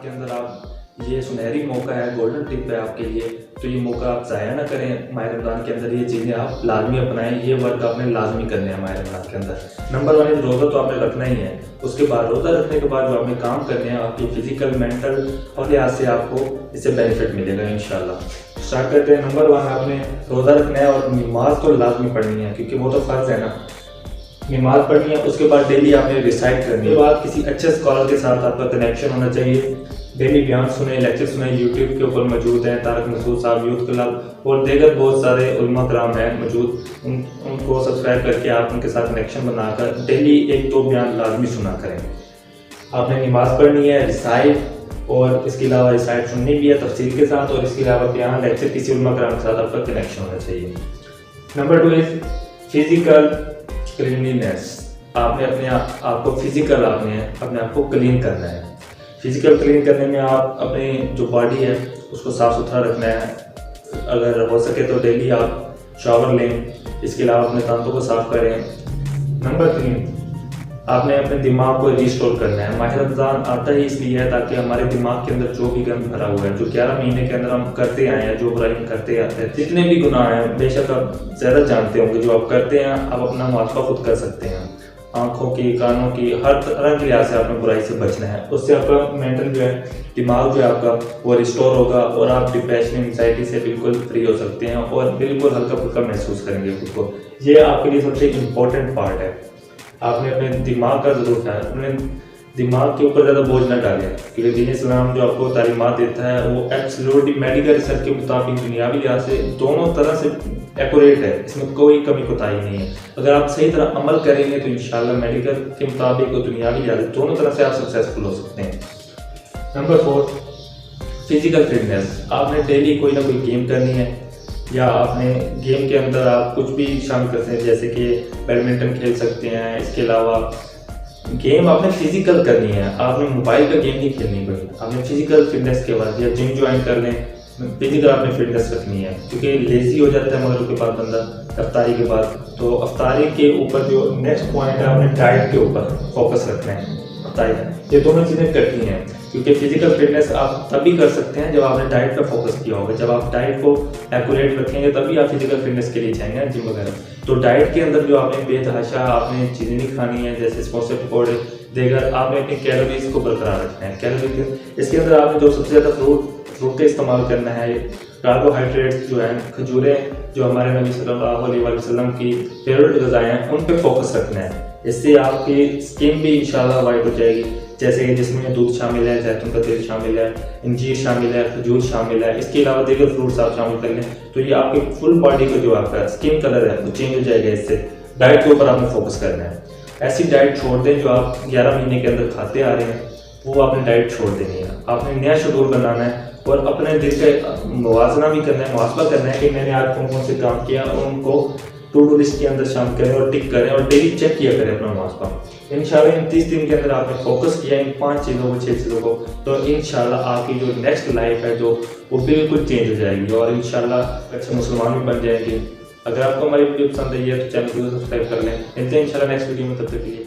के अंदर आप ये सुनहरी मौका है, गोल्डन टिप है आपके लिए, तो ये मौका आप ज़ाया ना करें। माह रमज़ान के अंदर ये चीज़ें आप लाजमी अपनाएं, ये वर्क आपने लाजमी करने हैं माह रमज़ान के अंदर। नंबर 1 है रोज़ा तो आपने रखना ही है। उसके बाद रोज़ा रखने के बाद जो आपने काम करने हैं आपकी फिजिकल मेंटल और लिहाज से आपको इससे बेनिफिट मिलेगा इंशाल्लाह। स्टार्ट करते हैं। नंबर 1 आपने रोज़ा रखना है और नमाज तो लाजमी पढ़नी है क्योंकि वो तो फ़र्ज़ है ना, नमाज पढ़नी है। उसके बाद डेली आपने रिसाइट करनी है। उसके बाद किसी अच्छे स्कॉलर के साथ आपका कनेक्शन होना चाहिए। डेली बयान सुने, लेक्चर सुने, यूट्यूब के ऊपर मौजूद हैं तारक मसूद साहब, यूथ क्लब और दीगर बहुत सारे उलमा कराम हैं मौजूद। उनको सब्सक्राइब करके आप उनके साथ कनेक्शन बनाकर डेली 1-2 बयान लाजमी सुना करें। आपने नमाज पढ़नी है, रिसाइट और इसके अलावा रिसाइट सुननी भी है तफसील के साथ, और इसके अलावा बयान लेक्चर किसी उलमा कराम के साथ आपका कनेक्शन होना चाहिए। Number 2 is physical cleanliness. आपने अपने आप को फिजिकल अपने आप को क्लीन करना है। फिजिकल क्लीन करने में आप अपनी जो बॉडी है उसको साफ़ सुथरा रखना है। अगर हो सके तो डेली आप शावर लें। इसके अलावा अपने दांतों को साफ करें। नंबर 3 आपने अपने दिमाग को रिस्टोर करना है। माह रमज़ान आता ही इसलिए है ताकि हमारे दिमाग के अंदर जो भी गंद भरा हुआ है, जो 11 महीने के अंदर हम करते आए हैं, जो बुराई करते आते हैं, जितने भी गुनाह हैं, बेशक आप ज़्यादा जानते होंगे जो आप करते हैं, आप अपना मुआफ़ा खुद कर सकते हैं। आँखों की, कानों की, हर तरह के लिहाज से आपने बुराई से बचना है। उससे आपका मेंटल जो है, दिमाग जो है आपका वो रिस्टोर होगा और आप डिप्रेशन, एंग्जाइटी से बिल्कुल फ्री हो सकते हैं और बिल्कुल हल्का फुल्का महसूस करेंगे खुद को। ये आपके लिए सबसे इम्पोर्टेंट पार्ट है। आपने अपने दिमाग का ज़रूर ख्याल, अपने दिमाग के ऊपर ज़्यादा बोझ न डालें क्योंकि दीन इस्लाम जो आपको तालीमात देता है वो एब्सोल्युटली मेडिकल रिसर्च के मुताबिक दुनियावी लिहाज से दोनों तरह से एक्यूरेट है। इसमें कोई कमी कोताही नहीं है। अगर आप सही तरह अमल करेंगे तो इंशाल्लाह मेडिकल के मुताबिक और दुनियावी लिहाज से दोनों तरह से आप सक्सेसफुल हो सकते हैं। Number 4 physical fitness. आपने डेली कोई ना कोई गेम करनी है या आपने गेम के अंदर आप कुछ भी शामिल कर सकते हैं, जैसे कि बैडमिंटन खेल सकते हैं। इसके अलावा गेम आपने फिजिकल करनी है। आपने मोबाइल का गेम नहीं खेलनी कोई, आपने फिजिकल फिटनेस के बाद या जिम ज्वाइन कर लें। फिजिकल आपने फिटनेस रखनी है क्योंकि लेजी हो जाता है मगरिब के बाद बंदा, अफ्तारी के बाद। तो अफ्तारी के ऊपर जो नेक्स्ट पॉइंट है आपने डाइट के ऊपर फोकस रखना है। ये दोनों चीज़ें इकट्ठी हैं क्योंकि फिजिकल फिटनेस आप तभी कर सकते हैं जब आपने डाइट पर फोकस किया होगा। जब आप डाइट को एक्यूरेट रखेंगे तभी आप फिजिकल फिटनेस के लिए जाएंगे जिम वगैरह। तो डाइट के अंदर जो आपने बेतहाशा आपने चीज़ें नहीं खानी है, जैसे समोसे पकौड़े देगर, आपने अपनी कैलोरीज को बरकरार रखना है। कैलोरी इसके अंदर आपने जो सबसे ज़्यादा फ्रूट का इस्तेमाल करना है। कार्बोहाइड्रेट्स जो है, खजूरें जो हमारे नबी सल्लल्लाहु अलैहि वसल्लम की फेवरेट ग़िज़ाएँ हैं, उन पे फोकस रखना है। इससे आपकी स्किन भी इंशाल्लाह वाइट हो जाएगी। जैसे कि जिसमें दूध शामिल है, जैतून का तेल शामिल है, अंजीर शामिल है, खजूर शामिल है। इसके अलावा दीगर फ्रूट्स आप शामिल कर लें तो ये आपकी फुल बॉडी को जो आपका स्किन कलर है वो चेंज हो जाएगा। इससे डाइट के ऊपर आपने फोकस करना है। ऐसी डाइट छोड़ दें जो आप 11 महीने के अंदर खाते आ रहे हैं, वो आपने डाइट छोड़ देनी है। आपने नया शेड्यूल बनाना है और अपने दिन का मुवाजना भी करना है, मुहासबा करना है कि मैंने आज कौन कौन से काम किया और उनको टू डू लिस्ट के अंदर शामिल करें और टिक करें और डेली चेक किया करें अपना मुहासबा। इंशाल्लाह इन 30 दिन के अंदर आपने फोकस किया इन 5 चीज़ों को, 6 चीज़ों को, तो इंशाल्लाह आपकी जो नेक्स्ट लाइफ है जो वो बिल्कुल चेंज हो जाएगी और इंशाल्लाह अच्छे मुसलमान भी बन जाएंगे। अगर आपको हमारी वीडियो पसंद आई है तो चैनल को सब्सक्राइब कर लें। मिलते हैं इंशाल्लाह नेक्स्ट वीडियो में, तब तक के लिए।